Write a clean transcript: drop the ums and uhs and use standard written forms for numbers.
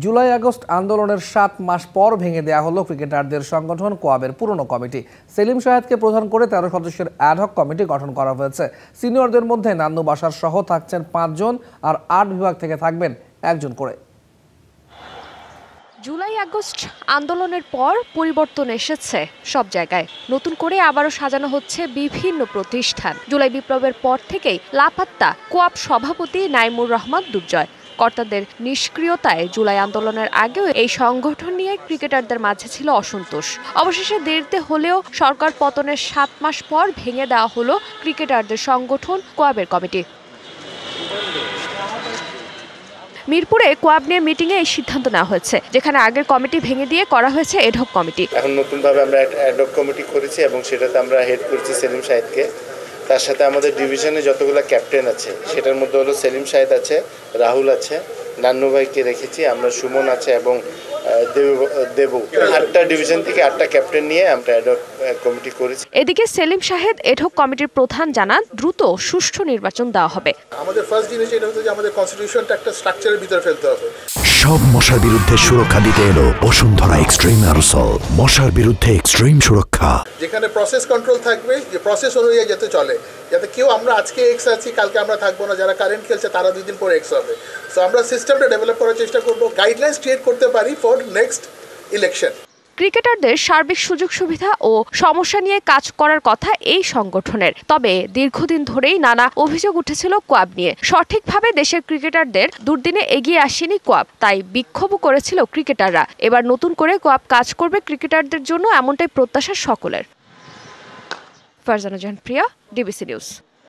July August আন্দোলনের 7 মাস পর ভেঙে দেয়া হলো ক্রিকেটারদের সংগঠন কোয়াবের পুরনো কমিটি। সেলিম শাহেদকে প্রধান করে 13 সদস্যের অ্যাডহক কমিটি গঠন করা হয়েছে। সিনিয়রদের মধ্যে নান্নু বাশার সহ থাকছেন 5 জন, আর 8 বিভাগ থেকে থাকবেন 1 জন করে। জুলাই আগস্ট আন্দোলনের পর পরিবর্তন এসেছে সব জায়গায়। নতুন করে আবারও সাজানো হচ্ছে বিভিন্ন প্রতিষ্ঠান। জুলাই বিপ্লবের পর থেকেই লাপাত্তা কোয়াব সভাপতি নাইমুর রহমান দুর্জয়। কর্তাদের নিষ্ক্রিয়তায় জুলাই আন্দোলনের আগেও এই সংগঠন নিয়ে ক্রিকেটারদের মাঝে ছিল অসন্তোষ। অবশেষে দেরিতে হলেও সরকার পতনের 7 মাস পর ভেঙে দেওয়া হলো ক্রিকেটারদের সংগঠন কোয়াবের কমিটি। মিরপুরে কোয়াব নিয়ে মিটিংয়ে এই সিদ্ধান্ত নেওয়া হয়েছে, যেখানে আগের কমিটি ভেঙে দিয়ে করা হয়েছে এডহক কমিটি। এখন নতুনভাবে আমরা এডহক কমিটি করেছি এবং সেটাতে আমরা হেড করেছি সেলিম শাহেদকে। তার সাথে আমাদের ডিভিশনে যতগুলো ক্যাপ্টেন আছে সেটার মধ্যে হলো সেলিম শাহেদ আছে, রাহুল আছে, নান্নু ভাইকে রেখেছি, আমরা সুমন আছে এবং দেবু। 8টা ডিভিশন থেকে 8টা ক্যাপ্টেন নিয়ে আমরা এডহক কমিটি করেছি। এদিকে সেলিম শাহেদ এডহক কমিটির প্রধান জানান, দ্রুত সুষ্ঠু নির্বাচন দেওয়া হবে। আমাদের ফার্স্ট জিনিস এটা হচ্ছে যে আমাদের কনস্টিটিউশনটা একটা স্ট্রাকচারের ভিতরে ফেলতে হবে। সব মশার বিরুদ্ধে সুরক্ষা দিতে এলো বসুন্ধরা এক্সট্রিম অ্যারোসল। মশার বিরুদ্ধে এক্সট্রিম সুরক্ষা, যেখানে প্রসেস কন্ট্রোল থাকবে, যে প্রসেস অনুযায়ী যাতে চলে, যাতে কেউ আমরা আজকে এক্স আছি কালকে আমরা থাকবো না, যারা কারেন্ট খেলছে তারা 2 দিন পরে এক্স হবে। সো আমরা সিস্টেমটা ডেভেলপ করার চেষ্টা করব, গাইডলাইন্স ক্রিয়েট করতে পারি ফর নেক্সট ইলেকশন। ক্রিকেটারদের সার্বিক সুযোগ সুবিধা ও সমস্যা নিয়ে কাজ করার কথা এই সংগঠনের। তবে দীর্ঘদিন ধরেই নানা অভিযোগ উঠেছিল কোয়াব নিয়ে। সঠিকভাবে দেশের ক্রিকেটারদের দুর্দিনে এগিয়ে আসেনি কোয়াব, তাই বিক্ষোভও করেছিল ক্রিকেটাররা। এবার নতুন করে কোয়াব কাজ করবে ক্রিকেটারদের জন্য, এমনটাই প্রত্যাশা সকলের। ফারজানা জাহান প্রিয়া, ডিবিসি নিউজ।